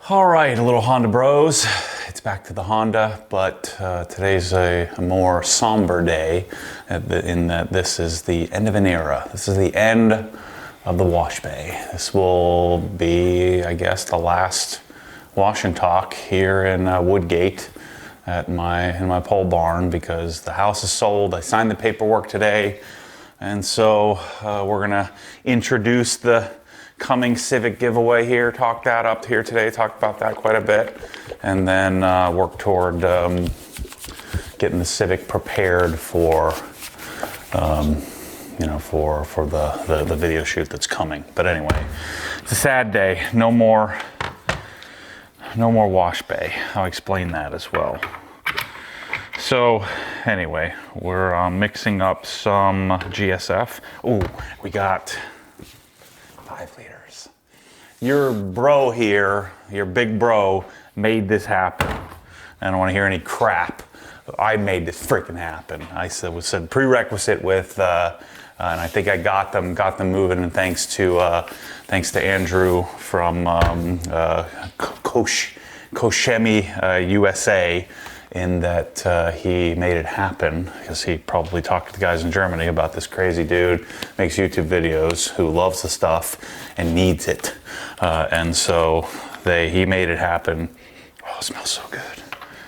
All right, a little Honda Bros. It's back to the Honda, but today's a more somber day in that this is the end of an era. This is the end of the wash bay. This will be, I guess, the last wash and talk here in Woodgate in my pole barn, because the house is sold. I signed the paperwork today, and so we're gonna introduce the coming Civic giveaway here, talk that up here today, talk about that quite a bit, and then work toward getting the Civic prepared for for the video shoot that's coming. But anyway, it's a sad day. No more wash bay. I'll explain that as well. So anyway, we're mixing up some GSF. Ooh, we got 5 liters. Your bro here, your big bro, made this happen. I don't want to hear any crap. I made this freaking happen. I said prerequisite with, and I think I got them moving. And thanks to Andrew from Koshemi, USA. In that he made it happen, because he probably talked to the guys in Germany about this crazy dude, makes YouTube videos, who loves the stuff and needs it. And so he made it happen. Oh, it smells so good.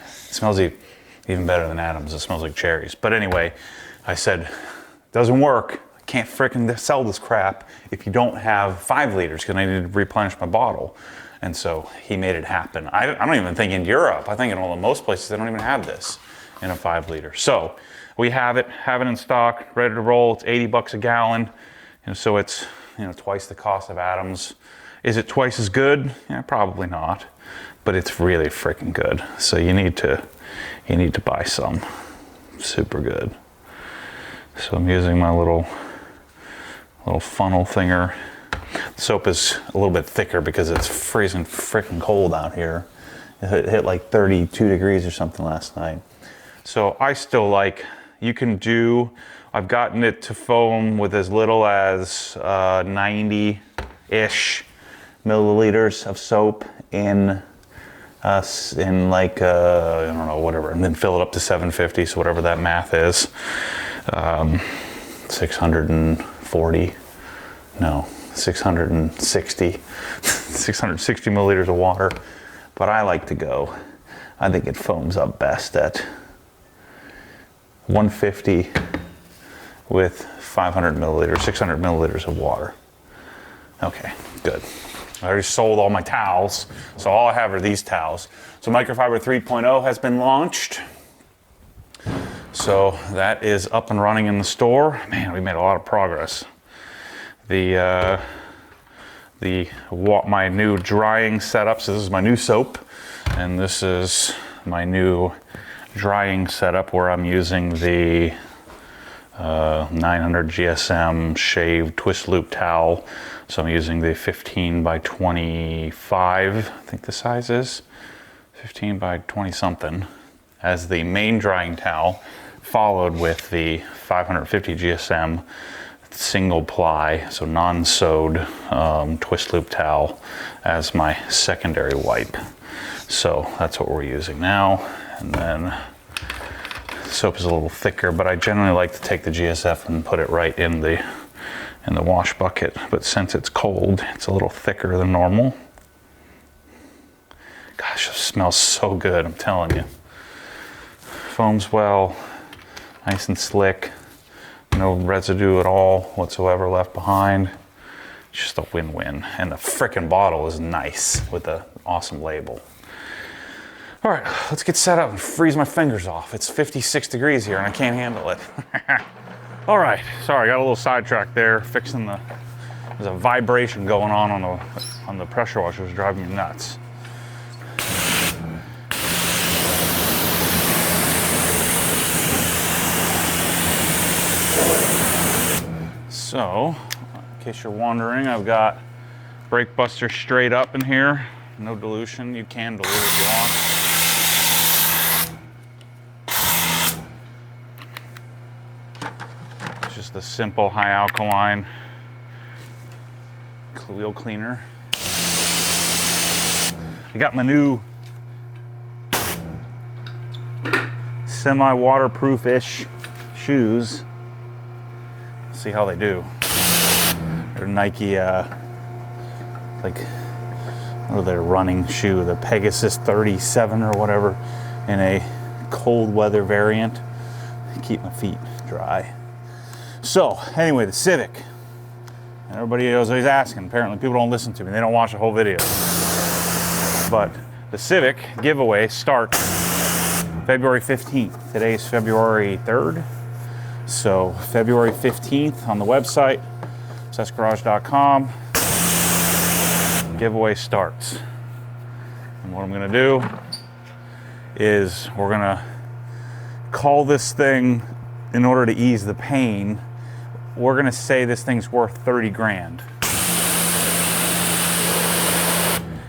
It smells even better than Adam's. It smells like cherries. But anyway, I said, doesn't work. I can't frickin' sell this crap if you don't have 5 liters, because I need to replenish my bottle. And so he made it happen. I don't even think in Europe, I think in most places, they don't even have this in a 5 liter. So we have it in stock, ready to roll. It's 80 bucks a gallon. And so it's, twice the cost of Adams. Is it twice as good? Yeah, probably not, but it's really freaking good. So you need to buy some. Super good. So I'm using my little funnel thinger. The soap is a little bit thicker because it's freezing freaking cold out here. It hit like 32 degrees or something last night. So I still I've gotten it to foam with as little as 90-ish milliliters of soap in I don't know, whatever, and then fill it up to 750, so whatever that math is. 660 milliliters of water. But I think it foams up best at 150 with 500 milliliters, 600 milliliters of water. Okay, good. I already sold all my towels, so all I have are these towels. So Microfiber 3.0 has been launched. So that is up and running in the store. Man, we made a lot of progress. My new drying setup. So this is my new soap, and this is my new drying setup where I'm using the 900 GSM shaved twist loop towel. So I'm using the 15 by 25, I think the size is 15 by 20 something, as the main drying towel, followed with the 550 GSM single ply, so non-sewed twist loop towel as my secondary wipe. So that's what we're using now. And then the soap is a little thicker, but I generally like to take the GSF and put it right in the wash bucket. But since it's cold, it's a little thicker than normal. Gosh, it smells so good, I'm telling you. Foams well, nice and slick. No residue at all whatsoever left behind. It's just a win-win. And the frickin' bottle is nice with an awesome label. All right, let's get set up and freeze my fingers off. It's 56 degrees here and I can't handle it. All right, sorry, got a little sidetracked there, there's a vibration going on the pressure washer. It's driving me nuts. So, in case you're wondering, I've got brake buster straight up in here. No dilution. You can dilute if you want. It's just a simple high alkaline wheel cleaner. I got my new semi-waterproof-ish shoes. See how they do. They're Nike, like, what are their running shoe? The Pegasus 37 or whatever, in a cold weather variant. Keep my feet dry. So, anyway, the Civic. And everybody is always asking. Apparently, people don't listen to me. They don't watch the whole video. But the Civic giveaway starts February 15th. Today's February 3rd. So, February 15th on the website, obsessedgarage.com. Giveaway starts. And what I'm going to do is we're going to call this thing, in order to ease the pain, we're going to say this thing's worth 30 grand.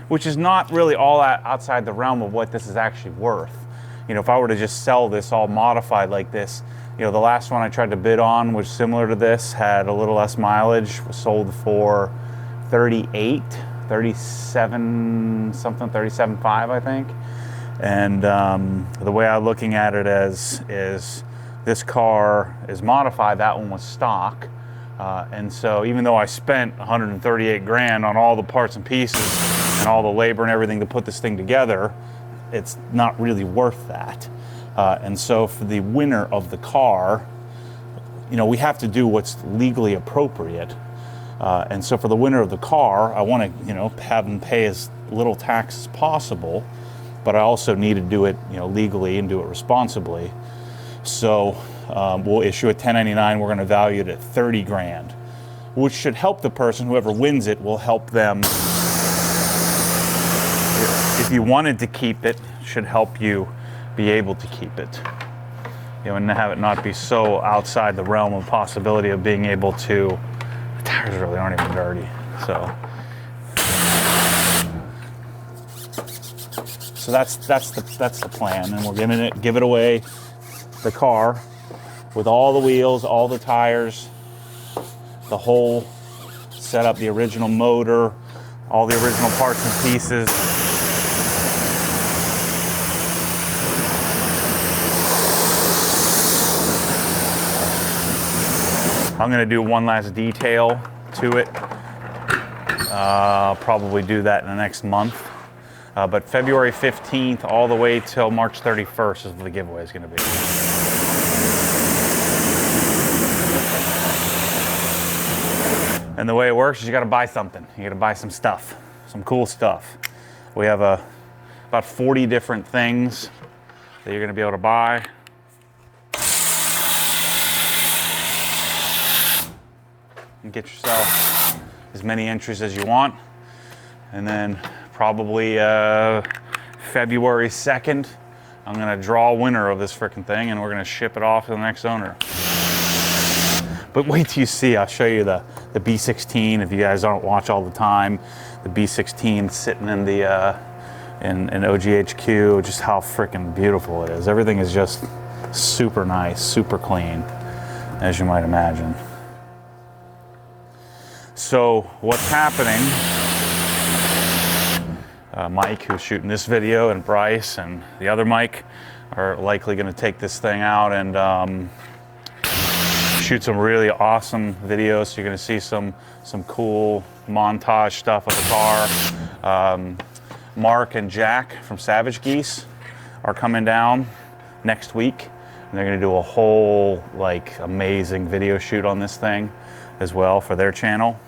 Which is not really all that outside the realm of what this is actually worth. You know, if I were to just sell this all modified like this, you know, the last one I tried to bid on was similar to this, had a little less mileage, was sold for 37 something, 37.5 I think. And the way I'm looking at it is this car is modified, that one was stock. And so even though I spent 138 grand on all the parts and pieces and all the labor and everything to put this thing together, it's not really worth that. And so for the winner of the car, you know, we have to do what's legally appropriate. And so for the winner of the car, I want to, you know, have them pay as little tax as possible, but I also need to do it, you know, legally and do it responsibly. So we'll issue a 1099. We're going to value it at 30 grand, which should help the person. Whoever wins it will help them. If you wanted to keep it, should help you be able to keep it. You know, and have it not be so outside the realm of possibility of being able to. The tires really aren't even dirty, so that's the plan, and we're gonna give it away, the car, with all the wheels, all the tires, the whole setup, the original motor, all the original parts and pieces. I'm gonna do one last detail to it. I'll probably do that in the next month. But February 15th all the way till March 31st is what the giveaway is gonna be. And the way it works is you gotta buy something. You gotta buy some stuff, some cool stuff. We have about 40 different things that you're gonna be able to buy. And get yourself as many entries as you want. And then probably February 2nd, I'm gonna draw a winner of this frickin' thing, and we're gonna ship it off to the next owner. But wait till you see, I'll show you the B16. If you guys don't watch all the time, the B16 sitting in the in OGHQ, just how frickin' beautiful it is. Everything is just super nice, super clean, as you might imagine. So what's happening, Mike, who's shooting this video, and Bryce and the other Mike are likely going to take this thing out and shoot some really awesome videos. So you're going to see some cool montage stuff of the car. Mark and Jack from Savage Geese are coming down next week, and they're going to do a whole like amazing video shoot on this thing as well for their channel.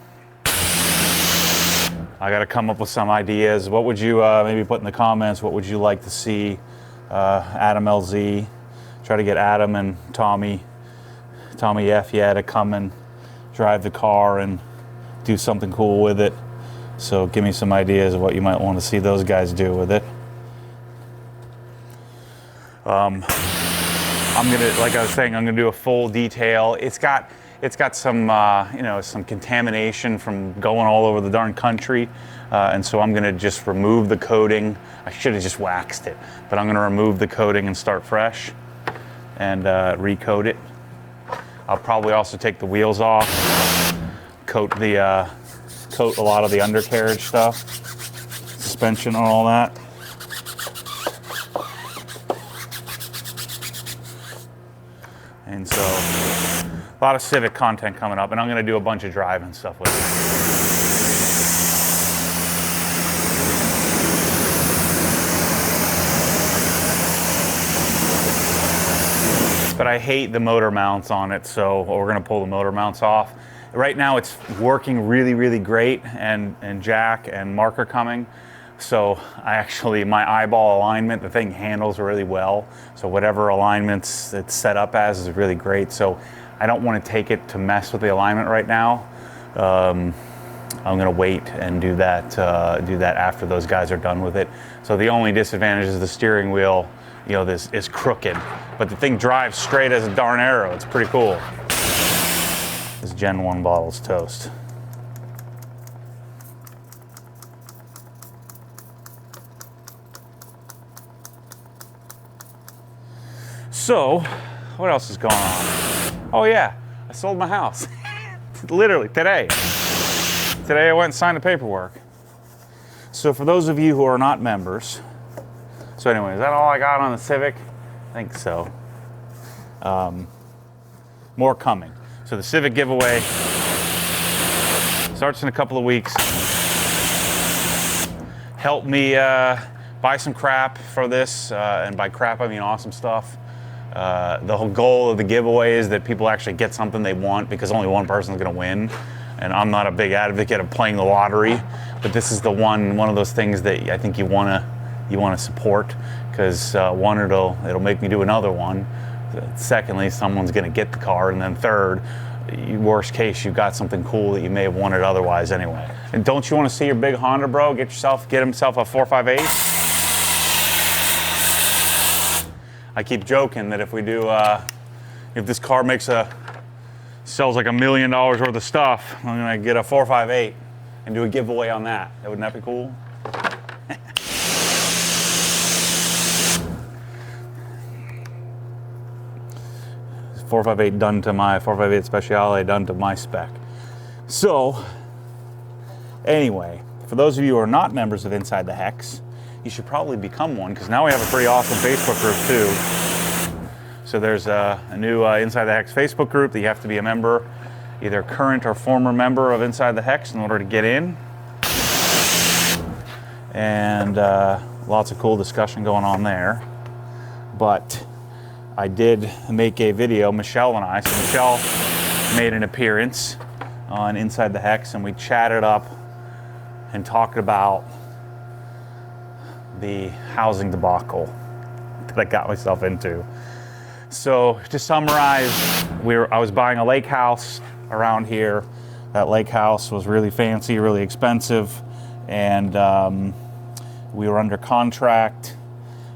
I got to come up with some ideas. What would you maybe put in the comments? What would you like to see Adam LZ? Try to get Adam and Tommy F, to come and drive the car and do something cool with it. So give me some ideas of what you might want to see those guys do with it. I'm gonna, like I was saying, I'm gonna do a full detail. It's got some you know, some contamination from going all over the darn country, and so I'm gonna just remove the coating. I should have just waxed it, but I'm gonna remove the coating and start fresh and recoat it. I'll probably also take the wheels off, coat a lot of the undercarriage stuff, suspension and all that. And so, a lot of Civic content coming up, and I'm going to do a bunch of driving stuff with it. But I hate the motor mounts on it, so we're going to pull the motor mounts off. Right now it's working really great, and jack and mark are coming. So my eyeball alignment, the thing handles really well. So whatever alignments it's set up as is really great. So I don't want to take it to mess with the alignment right now. I'm going to wait and do that after those guys are done with it. So the only disadvantage is the steering wheel, you know, this is crooked, but the thing drives straight as a darn arrow. It's pretty cool. This Gen 1 bottle's toast. So, what else is going on? Oh yeah, I sold my house. Literally, today. Today I went and signed the paperwork. So for those of you who are not members, so anyway, is that all I got on the Civic? I think so. More coming. So the Civic giveaway starts in a couple of weeks. Help me buy some crap for this, and by crap I mean awesome stuff. The whole goal of the giveaway is that people actually get something they want, because only one person's going to win. And I'm not a big advocate of playing the lottery, but this is the one of those things that I think you want to support, because one, it'll make me do another one. Secondly, someone's going to get the car, and then third, worst case, you've got something cool that you may have wanted otherwise anyway. And don't you want to see your big Honda bro get himself a 458? I keep joking that if we do, if this car sells like $1 million worth of stuff, I'm gonna get a 458 and do a giveaway on that. Wouldn't that be cool? 458 done to my 458 Speciale done to my spec. So, anyway, for those of you who are not members of Inside the Hex, you should probably become one, because now we have a pretty awesome Facebook group too. So there's a new Inside the Hex Facebook group that you have to be a member, either current or former member of Inside the Hex, in order to get in. And lots of cool discussion going on there. But I did make a video, Michelle and I. So Michelle made an appearance on Inside the Hex, and we chatted up and talked about the housing debacle that I got myself into. So to summarize, I was buying a lake house around here. That lake house was really fancy, really expensive, and we were under contract.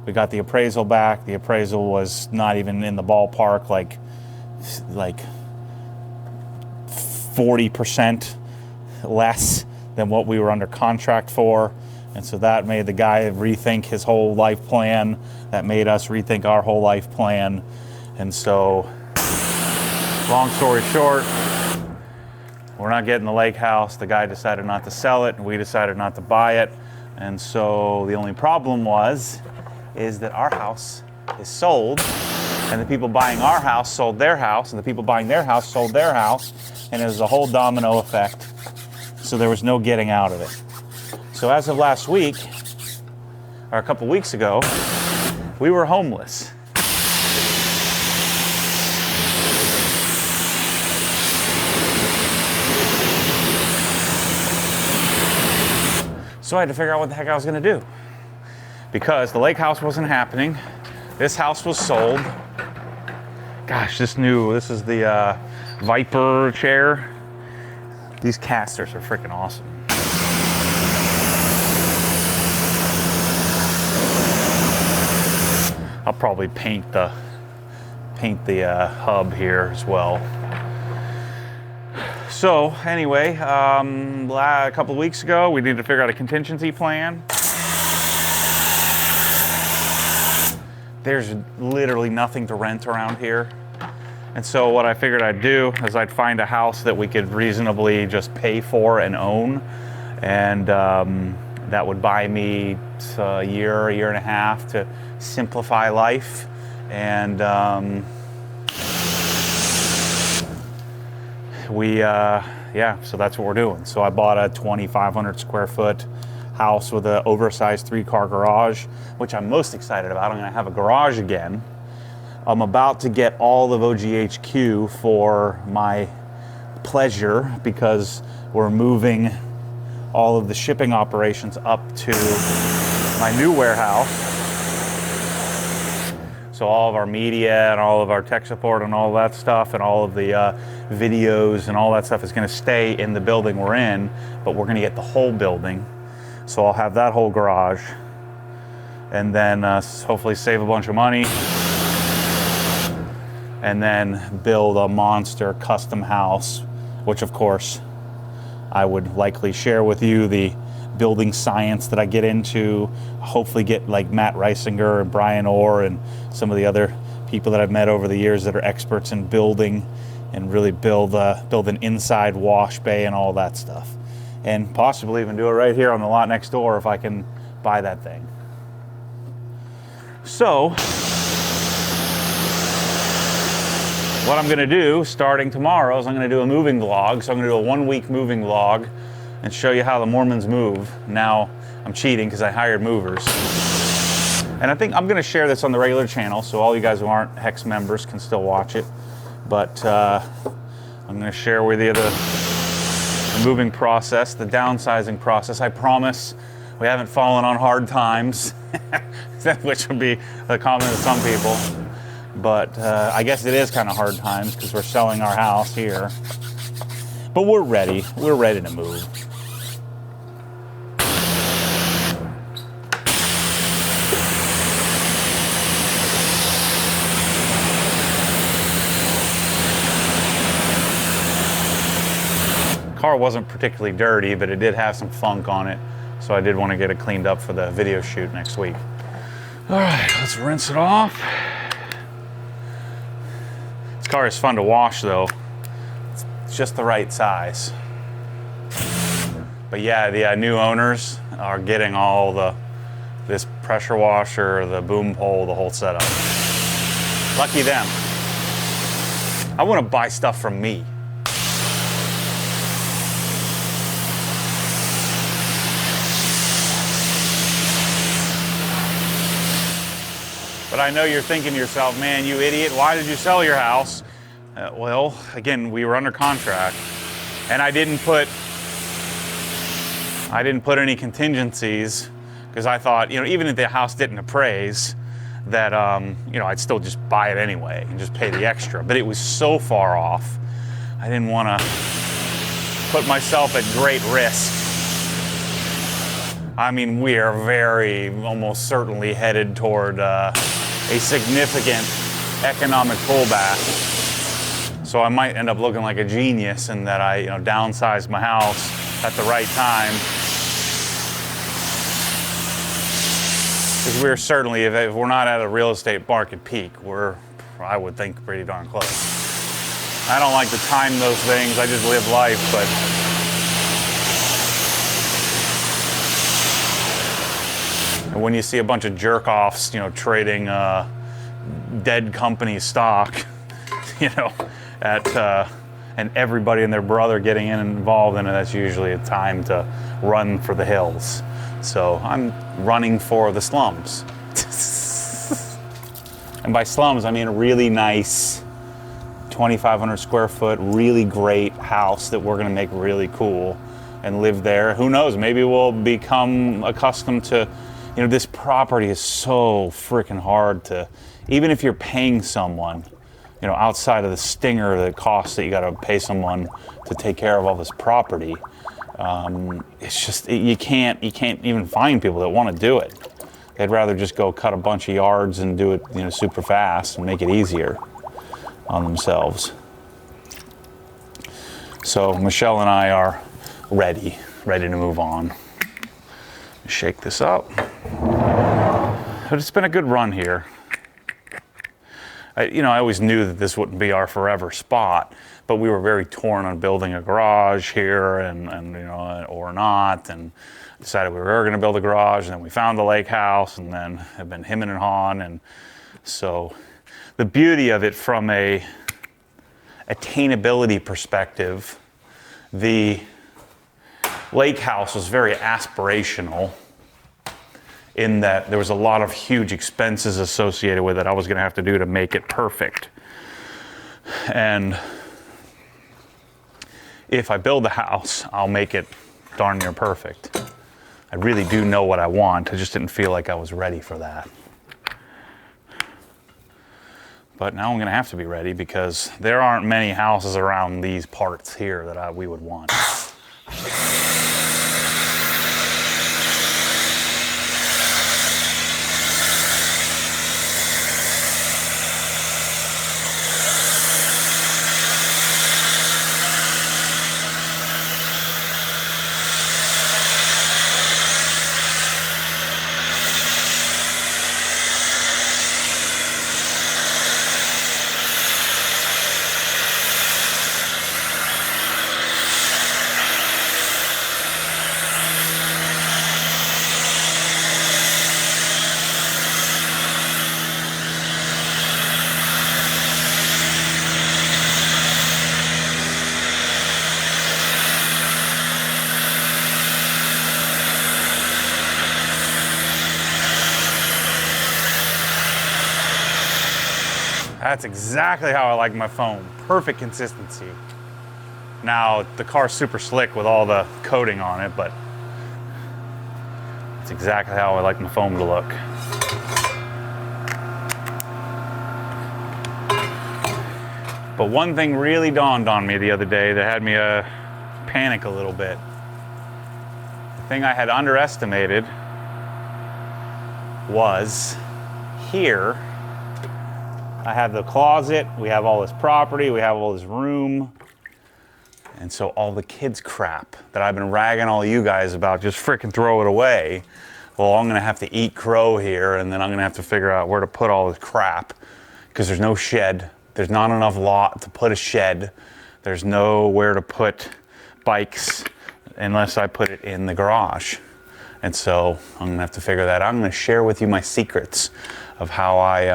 We got the appraisal back. The appraisal was not even in the ballpark, like 40% less than what we were under contract for. And so that made the guy rethink his whole life plan. That made us rethink our whole life plan. And so, long story short, we're not getting the lake house. The guy decided not to sell it, and we decided not to buy it. And so the only problem is that our house is sold, and the people buying our house sold their house, and the people buying their house sold their house, and it was a whole domino effect. So there was no getting out of it. So as of last week, or a couple weeks ago, we were homeless. So I had to figure out what the heck I was going to do, because the lake house wasn't happening. This house was sold. Gosh, this is the Viper chair. These casters are freaking awesome. I'll probably paint the hub here as well. So anyway, a couple of weeks ago, we needed to figure out a contingency plan. There's literally nothing to rent around here. And so what I figured I'd do is I'd find a house that we could reasonably just pay for and own. And that would buy me a year and a half to simplify life. And yeah, so that's what we're doing. So I bought a 2,500 square foot house with an oversized 3-car garage, which I'm most excited about. I'm gonna have a garage again. I'm about to get all of OGHQ for my pleasure because we're moving all of the shipping operations up to my new warehouse. So all of our media and all of our tech support and all that stuff and all of the videos and all that stuff is gonna stay in the building we're in, but we're gonna get the whole building. So I'll have that whole garage and then hopefully save a bunch of money and then build a monster custom house, which of course I would likely share with you the building science that I get into, hopefully get like Matt Reisinger and Brian Orr and some of the other people that I've met over the years that are experts in building and really build an inside wash bay and all that stuff. And possibly even do it right here on the lot next door if I can buy that thing. So, what I'm gonna do starting tomorrow is I'm gonna do a moving vlog. So I'm gonna do a 1-week moving vlog and show you how the Mormons move. Now, I'm cheating because I hired movers. And I think I'm gonna share this on the regular channel so all you guys who aren't Hex members can still watch it. But I'm gonna share with you the moving process, the downsizing process. I promise we haven't fallen on hard times, which would be the comment of some people. But I guess it is kind of hard times because we're selling our house here. But we're ready to move. Car wasn't particularly dirty, but it did have some funk on it. So I did want to get it cleaned up for the video shoot next week. All right, let's rinse it off. This car is fun to wash though. It's just the right size. But yeah, the new owners are getting all this pressure washer, the boom pole, the whole setup. Lucky them. I want to buy stuff from me. But I know you're thinking to yourself, man, you idiot, why did you sell your house? Well, again, we were under contract and I didn't put any contingencies because I thought, even if the house didn't appraise, that, I'd still just buy it anyway and just pay the extra. But it was so far off, I didn't want to put myself at great risk. I mean, we are almost certainly headed toward a significant economic pullback. So I might end up looking like a genius in that I, downsized my house at the right time. Because we're certainly, if we're not at a real estate market peak, I would think, pretty darn close. I don't like to time those things. I just live life, but and when you see a bunch of jerk-offs, trading dead company stock, and everybody and their brother getting involved in it, that's usually a time to run for the hills. So I'm running for the slums. And by slums, I mean a really nice 2,500 square foot, really great house that we're gonna make really cool and live there. Who knows, maybe we'll become accustomed to, this property is so freaking hard to, even if you're paying someone, outside of the stinger, the cost that you got to pay someone to take care of all this property, it's just, you can't even find people that want to do it. They'd rather just go cut a bunch of yards and do it, super fast and make it easier on themselves. So Michelle and I are ready to move on. Shake this up. But it's been a good run here. I always knew that this wouldn't be our forever spot, but we were very torn on building a garage here and or not, and decided we were going to build a garage, and then we found the lake house, and then have been hemming and hawing. And so the beauty of it from a attainability perspective, the lake house was very aspirational in that there was a lot of huge expenses associated with it I was going to have to do to make it perfect. And if I build the house, I'll make it darn near perfect. I really do know what I want. I just didn't feel like I was ready for that. But now I'm going to have to be ready because there aren't many houses around these parts here that we would want. That's exactly how I like my foam. Perfect consistency. Now, the car's super slick with all the coating on it, but it's exactly how I like my foam to look. But one thing really dawned on me the other day that had me panic a little bit. The thing I had underestimated was here. I have the closet, we have all this property, we have all this room. And so all the kids' crap that I've been ragging all you guys about, just freaking throw it away. Well, I'm gonna have to eat crow here, and then I'm gonna have to figure out where to put all this crap because there's no shed. There's not enough lot to put a shed. There's nowhere to put bikes unless I put it in the garage. And so I'm gonna have to figure that out. I'm gonna share with you my secrets of how I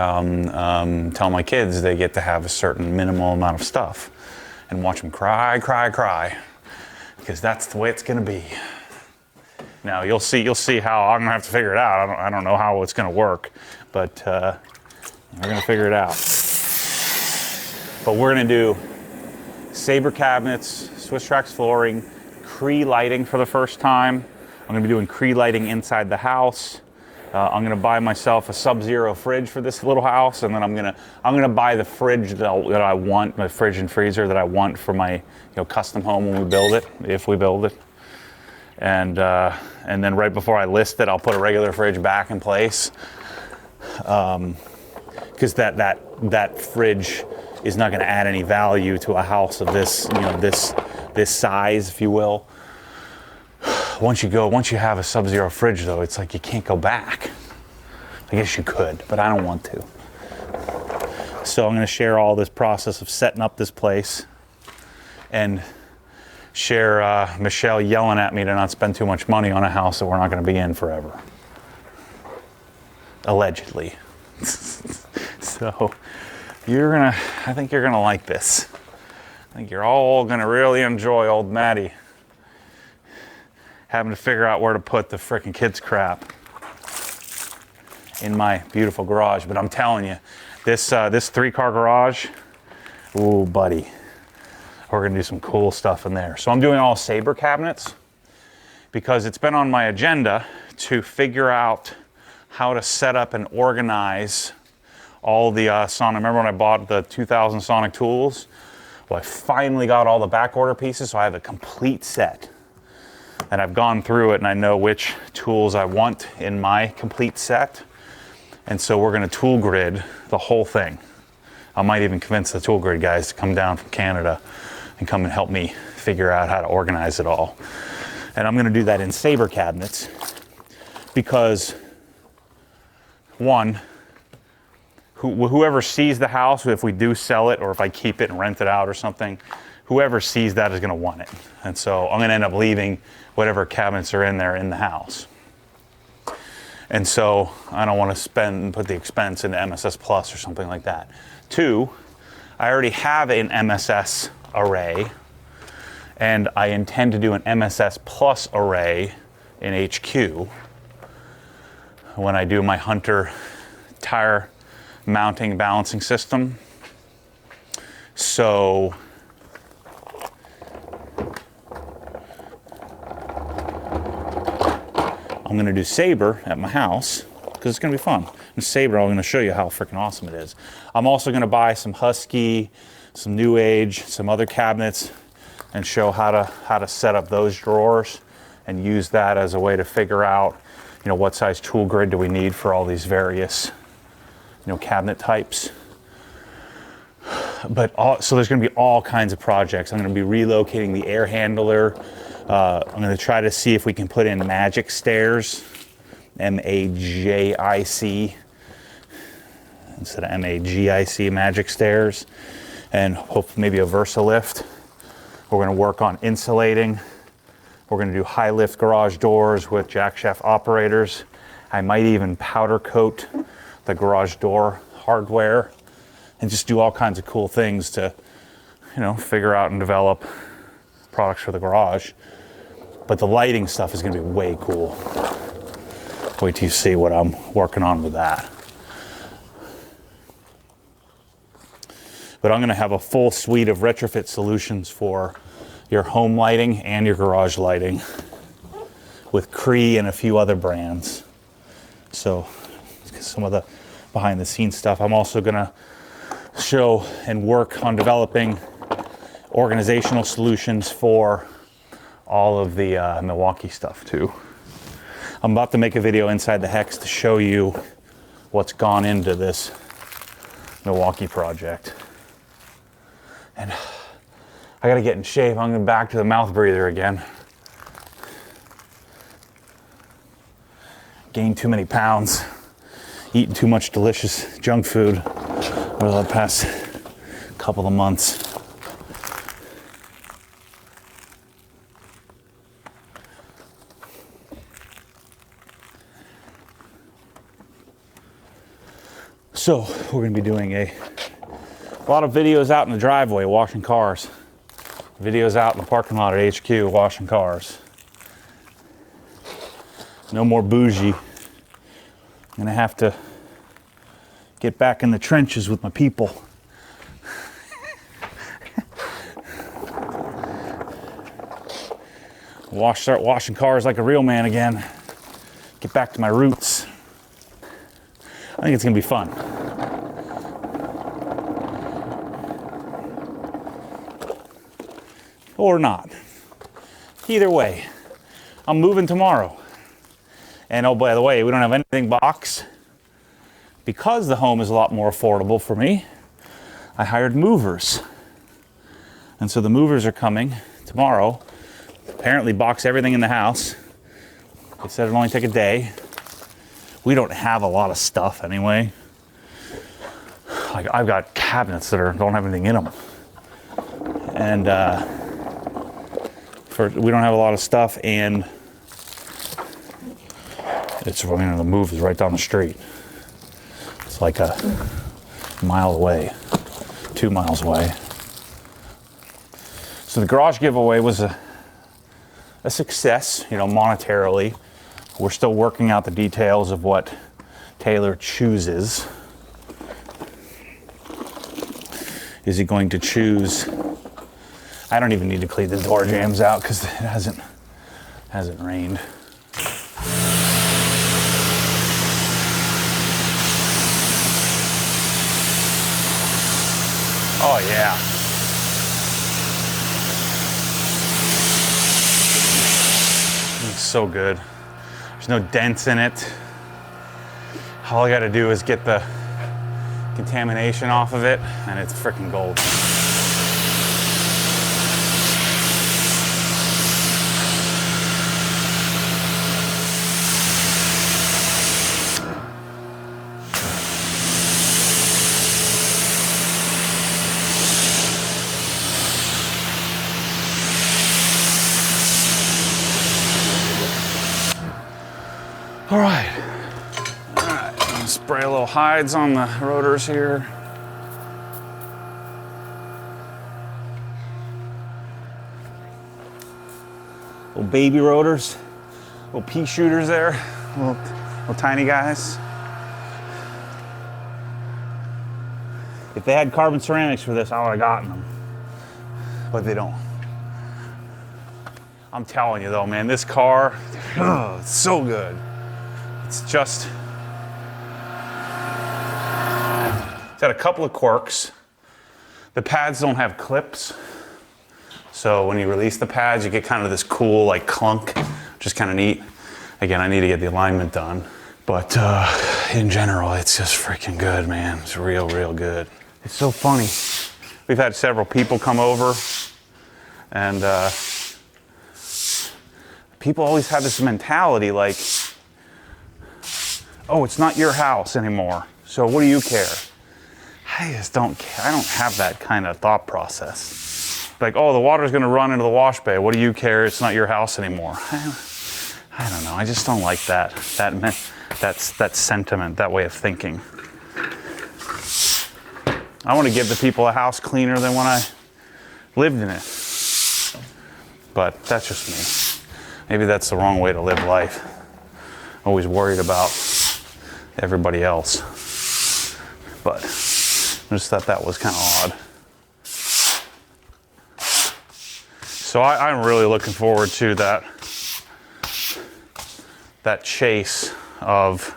tell my kids they get to have a certain minimal amount of stuff and watch them cry, because that's the way it's gonna be. Now you'll see how I'm gonna have to figure it out. I don't know how it's gonna work, but we're gonna figure it out. But we're gonna do Sabre cabinets, Swiss Trax flooring, Cree lighting for the first time. I'm gonna be doing Cree lighting inside the house. I'm gonna buy myself a Sub-Zero fridge for this little house, and then I'm gonna buy the fridge that I want, my fridge and freezer that I want for my custom home when we build it, if we build it. And then right before I list it, I'll put a regular fridge back in place, because that fridge is not gonna add any value to a house of this this size, if you will. Once you have a Sub-Zero fridge, though, it's like you can't go back. I guess you could, but I don't want to. So I'm going to share all this process of setting up this place and share Michelle yelling at me to not spend too much money on a house that we're not going to be in forever. Allegedly. So I think you're going to like this. I think you're all going to really enjoy old Maddie having to figure out where to put the frickin' kids' crap in my beautiful garage. But I'm telling you, this 3-car garage, ooh, buddy, we're gonna do some cool stuff in there. So I'm doing all Sabre cabinets because it's been on my agenda to figure out how to set up and organize all the Sonic. Remember when I bought the 2000 Sonic tools? Well, I finally got all the back order pieces, so I have a complete set. And I've gone through it and I know which tools I want in my complete set. And so we're gonna tool grid the whole thing. I might even convince the tool grid guys to come down from Canada and come and help me figure out how to organize it all. And I'm gonna do that in Sabre cabinets because, one, whoever sees the house, if we do sell it or if I keep it and rent it out or something, whoever sees that is going to want it. And so I'm going to end up leaving whatever cabinets are in there in the house. And so I don't want to put the expense into MSS Plus or something like that. 2, I already have an MSS array, and I intend to do an MSS Plus array in HQ when I do my Hunter tire mounting balancing system. So I'm going to do Sabre at my house because it's going to be fun. And Sabre, I'm going to show you how freaking awesome it is. I'm also going to buy some Husky, some New Age, some other cabinets, and show how to set up those drawers and use that as a way to figure out, you know, what size tool grid do we need for all these various, you know, cabinet types. So there's going to be all kinds of projects. I'm going to be relocating the air handler. I'm going to try to see if we can put in magic stairs, MAJIC, instead of MAGIC, magic stairs, and hopefully maybe a Versa lift. We're going to work on insulating. We're going to do high lift garage doors with jack shaft operators. I might even powder coat the garage door hardware and just do all kinds of cool things to, you know, figure out and develop products for the garage. But the lighting stuff is going to be way cool. Wait till you see what I'm working on with that. But I'm going to have a full suite of retrofit solutions for your home lighting and your garage lighting with Cree and a few other brands. So some of the behind the scenes stuff. I'm also going to show and work on developing organizational solutions for all of the Milwaukee stuff too. I'm about to make a video inside the Hex to show you what's gone into this Milwaukee project. And I gotta get in shape. I'm going back to the mouth breather again. Gained too many pounds, eating too much delicious junk food over the past couple of months. So we're going to be doing a lot of videos out in the driveway washing cars, videos out in the parking lot at HQ washing cars. No more bougie. I'm going to have to get back in the trenches with my people. Start washing cars like a real man again. Get back to my roots. I think it's going to be fun. Or not. Either way, I'm moving tomorrow. And oh, by the way, we don't have anything box. Because the home is a lot more affordable for me, I hired movers. And so the movers are coming tomorrow. Apparently box everything in the house. They said it'll only take a day. We don't have a lot of stuff anyway. Like I've got cabinets that don't have anything in them. And we don't have a lot of stuff, and the move is right down the street. It's like a mile away, 2 miles away. So the garage giveaway was a success, you know, monetarily. We're still working out the details of what Taylor chooses. Is he going to choose? I don't even need to clean the door jambs out because it hasn't rained. Oh yeah. It's so good. There's no dents in it. All I gotta do is get the contamination off of it and it's freaking gold. All right. Spray a little hides on the rotors here. Little baby rotors, little pea shooters there, little tiny guys. If they had carbon ceramics for this, I would have gotten them, but they don't. I'm telling you though, man, this car, it's so good. It's just, it's got a couple of quirks. The pads don't have clips. So when you release the pads, you get kind of this cool like clunk, which is kind of neat. Again, I need to get the alignment done. But in general, it's just freaking good, man. It's real, real good. It's so funny. We've had several people come over and people always have this mentality like, oh, it's not your house anymore, so what do you care? I just don't care. I don't have that kind of thought process. Like, oh, the water's gonna run into the wash bay. What do you care? It's not your house anymore. I don't know. I just don't like that sentiment, that way of thinking. I want to give the people a house cleaner than when I lived in it. But that's just me. Maybe that's the wrong way to live life. Always worried about everybody else. But I just thought that was kind of odd. So I'm really looking forward to that chase of,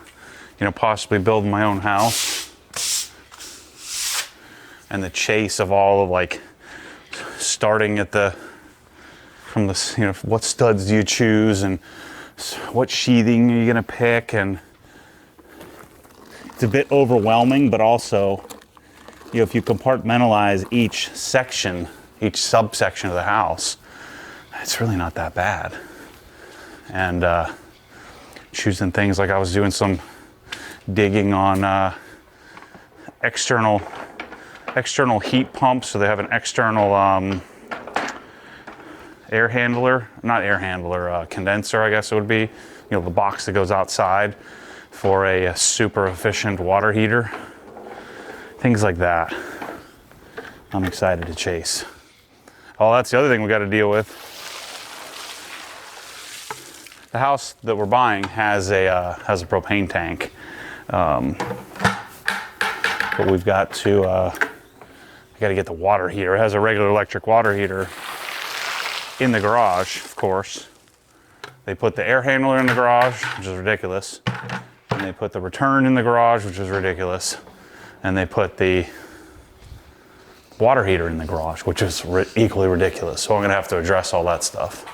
possibly building my own house. And the chase of all of like starting at what studs do you choose and what sheathing are you gonna pick, and it's a bit overwhelming, but also, if you compartmentalize each subsection of the house, it's really not that bad. And choosing things like I was doing some digging on external heat pumps, so they have an external condenser, I guess it would be, the box that goes outside for a super efficient water heater. Things like that. I'm excited to chase. Oh, that's the other thing we got to deal with. The house that we're buying has a propane tank, but we've got to I got to get the water heater. It has a regular electric water heater in the garage, of course. They put the air handler in the garage, which is ridiculous. And they put the return in the garage, which is ridiculous. And they put the water heater in the garage, which is equally ridiculous. So I'm gonna have to address all that stuff.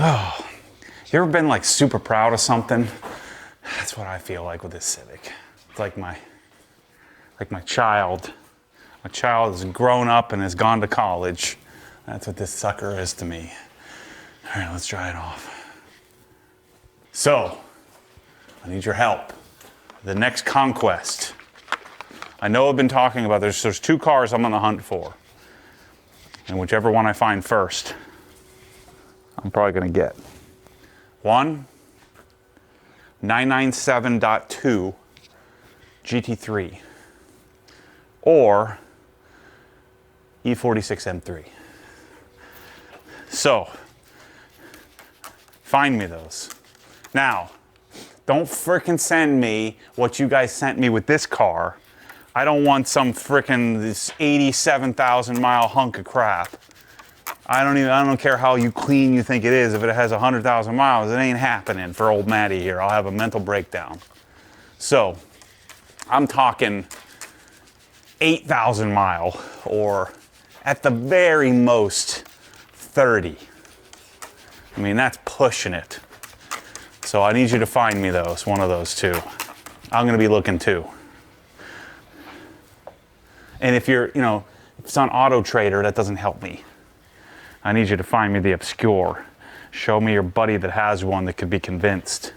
Oh, you ever been like super proud of something? That's what I feel like with this Civic. It's like my child. My child has grown up and has gone to college. That's what this sucker is to me. All right, let's dry it off. So, I need your help. The next conquest. I know I've been talking about this. There's two cars I'm on the hunt for. And whichever one I find first, I'm probably gonna get. One, 997.2 GT3 or E46 M3. So, find me those. Now, don't frickin' send me what you guys sent me with this car. I don't want some this 87,000 mile hunk of crap. I don't care how clean you think it is. If it has 100,000 miles, it ain't happening for old Matty here. I'll have a mental breakdown. So, I'm talking 8,000 mile, or at the very most 30. I mean, that's pushing it. So I need you to find me one of those two. I'm gonna be looking too. And if you're, if it's on Auto Trader, that doesn't help me. I need you to find me the obscure. Show me your buddy that has one that could be convinced.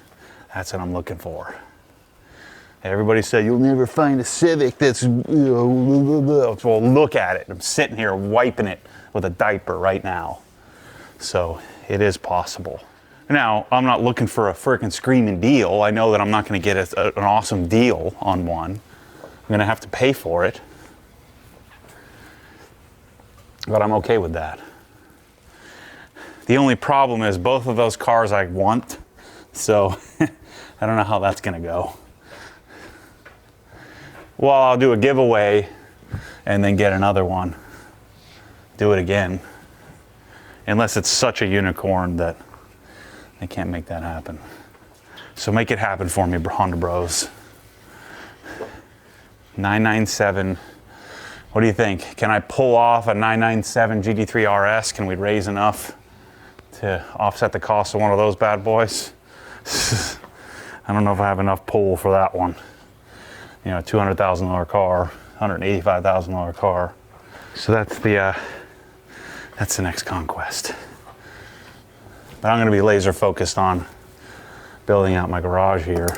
That's what I'm looking for. Everybody said, you'll never find a Civic that's, well, look at it. I'm sitting here wiping it with a diaper right now. So it is possible. Now, I'm not looking for a freaking screaming deal. I know that I'm not going to get an awesome deal on one. I'm going to have to pay for it. But I'm okay with that. The only problem is both of those cars I want. So I don't know how that's going to go. Well, I'll do a giveaway and then get another one. Do it again. Unless it's such a unicorn that I can't make that happen. So make it happen for me, Honda Bros. 997. What do you think? Can I pull off a 997 GT3 RS? Can we raise enough to offset the cost of one of those bad boys? I don't know if I have enough pull for that one. You know, $200,000 car, $185,000 car. So that's the next conquest. But I'm going to be laser focused on building out my garage here,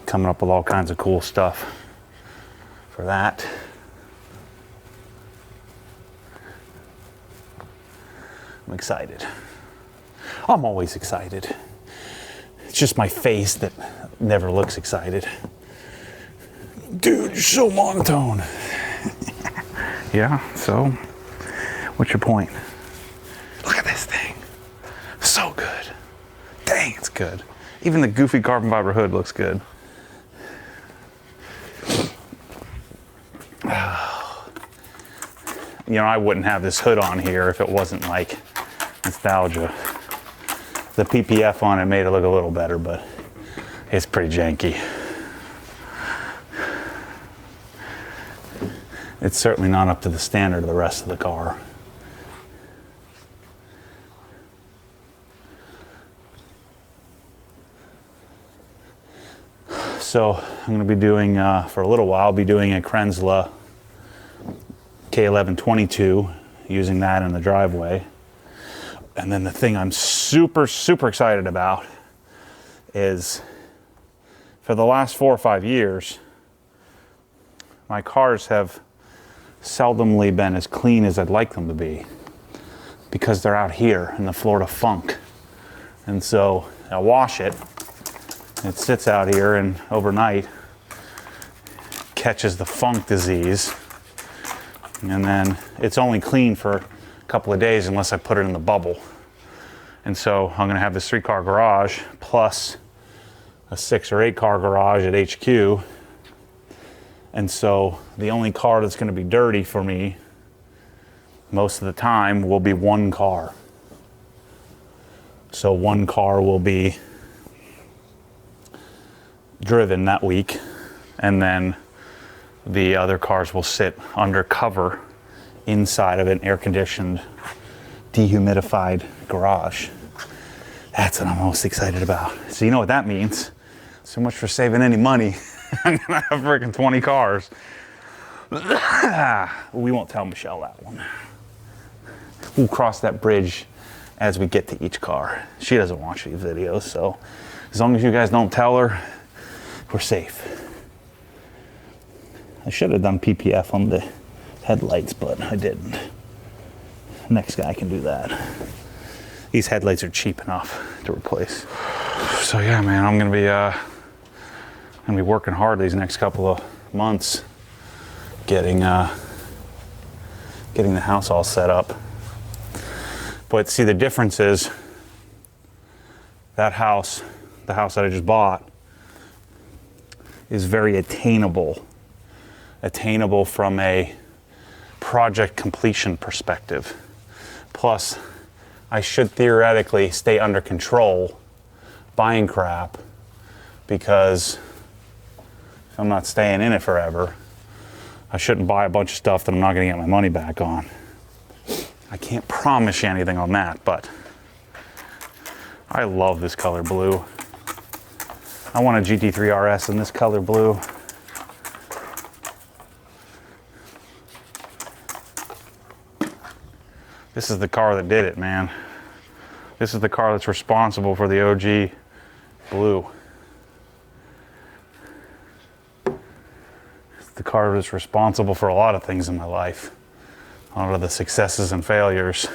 coming up with all kinds of cool stuff for that. I'm excited. I'm always excited. It's just my face that never looks excited. Dude, you're so monotone. Yeah, so what's your point? Look at this thing. So good. Dang, it's good. Even the goofy carbon fiber hood looks good. You know, I wouldn't have this hood on here if it wasn't like nostalgia. The PPF on it made it look a little better, but it's pretty janky. It's certainly not up to the standard of the rest of the car. So I'm going to be doing, for a little while, I'll be doing a Krenzla K1122, using that in the driveway. And then the thing I'm super, super excited about is, for the last 4 or 5 years, my cars have seldomly been as clean as I'd like them to be, because they're out here in the Florida funk. And so I wash it, it sits out here, and overnight catches the funk disease, and then it's only clean for a couple of days unless I put it in the bubble. And so I'm going to have this 3-car garage plus a 6 or 8 car garage at HQ. And so the only car that's going to be dirty for me most of the time will be one car. So one car will be driven that week, and then the other cars will sit under cover inside of an air-conditioned, dehumidified garage. That's what I'm most excited about. So you know what that means. So much for saving any money. I'm gonna have freaking 20 cars. We won't tell Michelle that one. We'll cross that bridge as we get to each car. She doesn't watch these videos, so as long as you guys don't tell her, we're safe. I should have done PPF on the headlights, but I didn't. Next guy can do that. These headlights are cheap enough to replace. So yeah, man, I'm gonna be working hard these next couple of months, getting the house all set up. But see, the difference is that house, the house that I just bought, is very attainable from a project completion perspective. Plus, I should theoretically stay under control buying crap, because if I'm not staying in it forever, I shouldn't buy a bunch of stuff that I'm not going to get my money back on. I can't promise you anything on that, but I love this color blue. I want a GT3 RS in this color blue. This is the car that did it, man. This is the car that's responsible for the OG blue. It's the car that's responsible for a lot of things in my life. A lot of the successes and failures.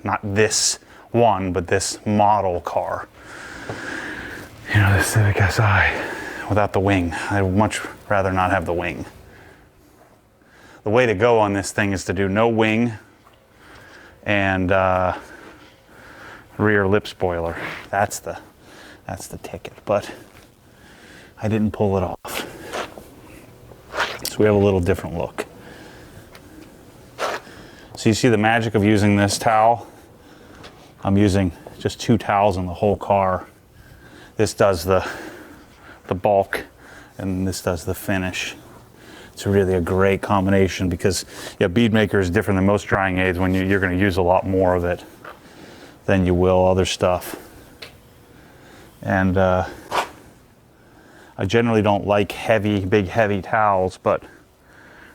Not this one, but this model car. You know, the Civic Si without the wing. I'd much rather not have the wing. The way to go on this thing is to do no wing and rear lip spoiler. That's the ticket, but I didn't pull it off. So we have a little different look. So you see the magic of using this towel? I'm using just 2 towels in the whole car. This does the bulk and this does the finish. It's really a great combination because bead maker is different than most drying aids when you're going to use a lot more of it than you will other stuff. And I generally don't like big heavy towels, but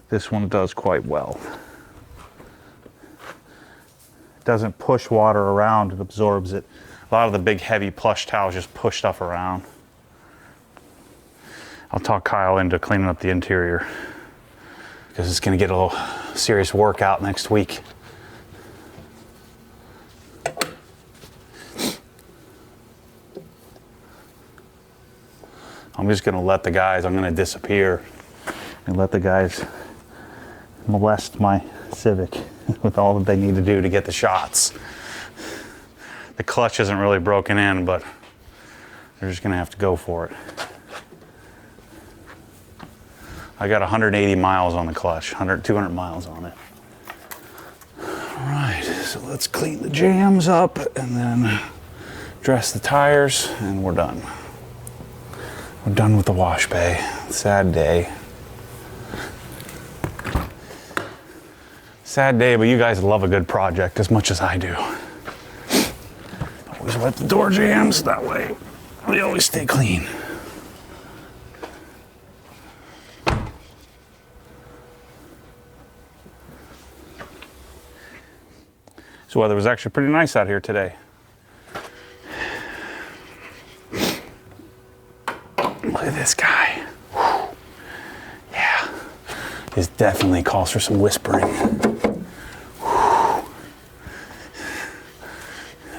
this one does quite well. It doesn't push water around, it absorbs it. A lot of the big heavy plush towels just push stuff around. I'll talk Kyle into cleaning up the interior because it's going to get a little serious workout next week. I'm just going to let the guys, I'm going to disappear and let the guys molest my Civic with all that they need to do to get the shots. The clutch isn't really broken in, but they're just going to have to go for it. I got 180 miles on the clutch, 200 miles on it. All right, so let's clean the jams up and then dress the tires, and we're done. We're done with the wash bay. Sad day. Sad day, but you guys love a good project as much as I do. Always wipe the door jams, that way they always stay clean. So weather was actually pretty nice out here today. Look at this guy. Whew. Yeah, this definitely calls for some whispering. Whew.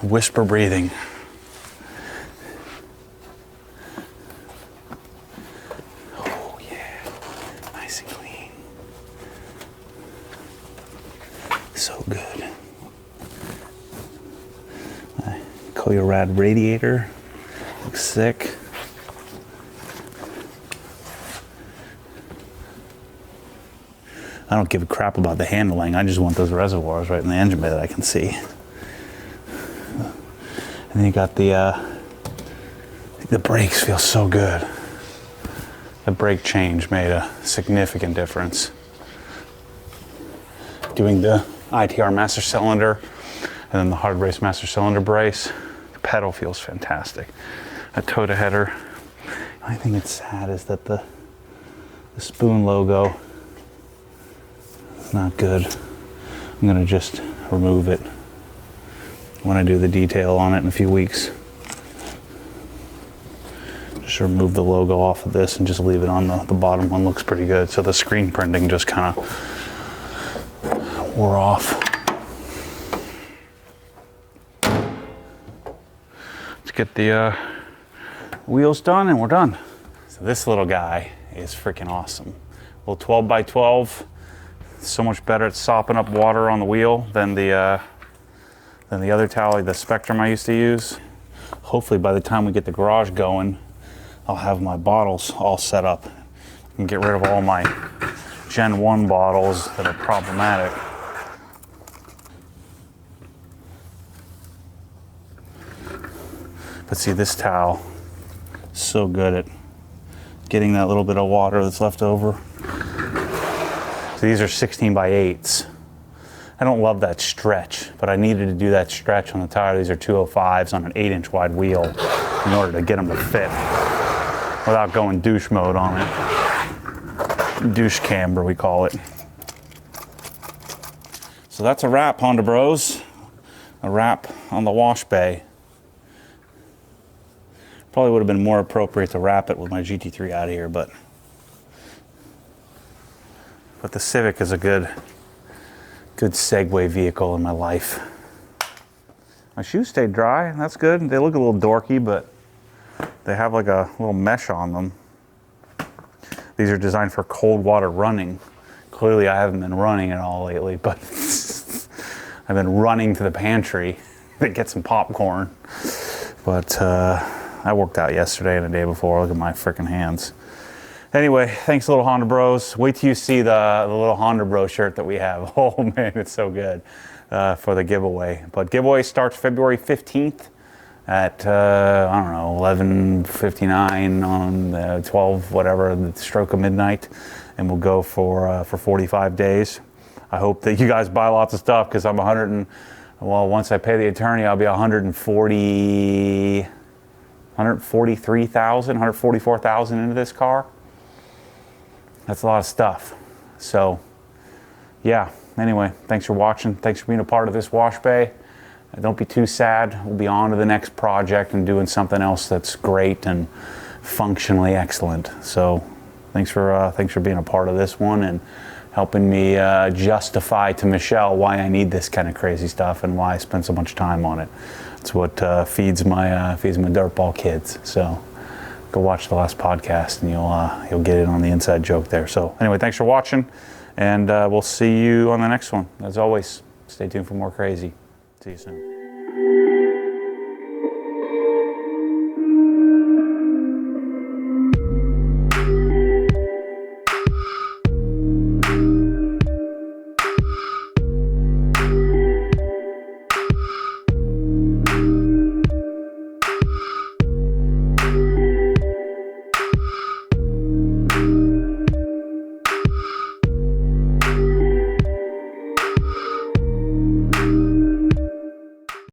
Whisper breathing. Oh yeah, nice and clean. So good. Rad radiator, looks sick. I don't give a crap about the handling, I just want those reservoirs right in the engine bay that I can see. And then you got the brakes feel so good. The brake change made a significant difference. Doing the ITR master cylinder and then the hard race master cylinder brace, the pedal feels fantastic. A Toyota header. The only thing that's sad is that the spoon logo is not good. I'm gonna just remove it when I do the detail on it in a few weeks. Just remove the logo off of this and just leave it on the bottom one. Looks pretty good. So the screen printing just kind of wore off. Get the wheels done and we're done. So this little guy is freaking awesome. Little 12 by 12, so much better at sopping up water on the wheel than the other towel, the Spectrum I used to use. Hopefully by the time we get the garage going, I'll have my bottles all set up and get rid of all my Gen 1 bottles that are problematic. But see, this towel is so good at getting that little bit of water that's left over. So these are 16 by 8s. I don't love that stretch, but I needed to do that stretch on the tire. These are 205s on an 8-inch wide wheel in order to get them to fit without going douche mode on it. Douche camber, we call it. So So that's a wrap, Honda Bros. A wrap on the wash bay. Probably would have been more appropriate to wrap it with my GT3 out of here, but the Civic is a good segue vehicle in my life. My shoes stayed dry, that's good. They look a little dorky, but they have like a little mesh on them. These are designed for cold water running. Clearly I haven't been running at all lately, but I've been running to the pantry to get some popcorn. But I worked out yesterday and the day before. Look at my freaking hands. Anyway, thanks, little Honda Bros. Wait till you see the little Honda Bro shirt that we have. Oh man, it's so good for the giveaway. But giveaway starts February 15th at, I don't know, 11:59 on 12, whatever, the stroke of midnight. And we'll go for 45 days. I hope that you guys buy lots of stuff because I'm once I pay the attorney, I'll be 144,000 into this car. That's a lot of stuff. So yeah, anyway, thanks for watching. Thanks for being a part of this wash bay. Don't be too sad. We'll be on to the next project and doing something else that's great and functionally excellent. So thanks for being a part of this one and helping me justify to Michelle why I need this kind of crazy stuff and why I spend so much time on it. It's what feeds my dirtball kids. So go watch the last podcast and you'll get in on the inside joke there. So anyway, thanks for watching, and we'll see you on the next one. As always, stay tuned for more crazy. See you soon.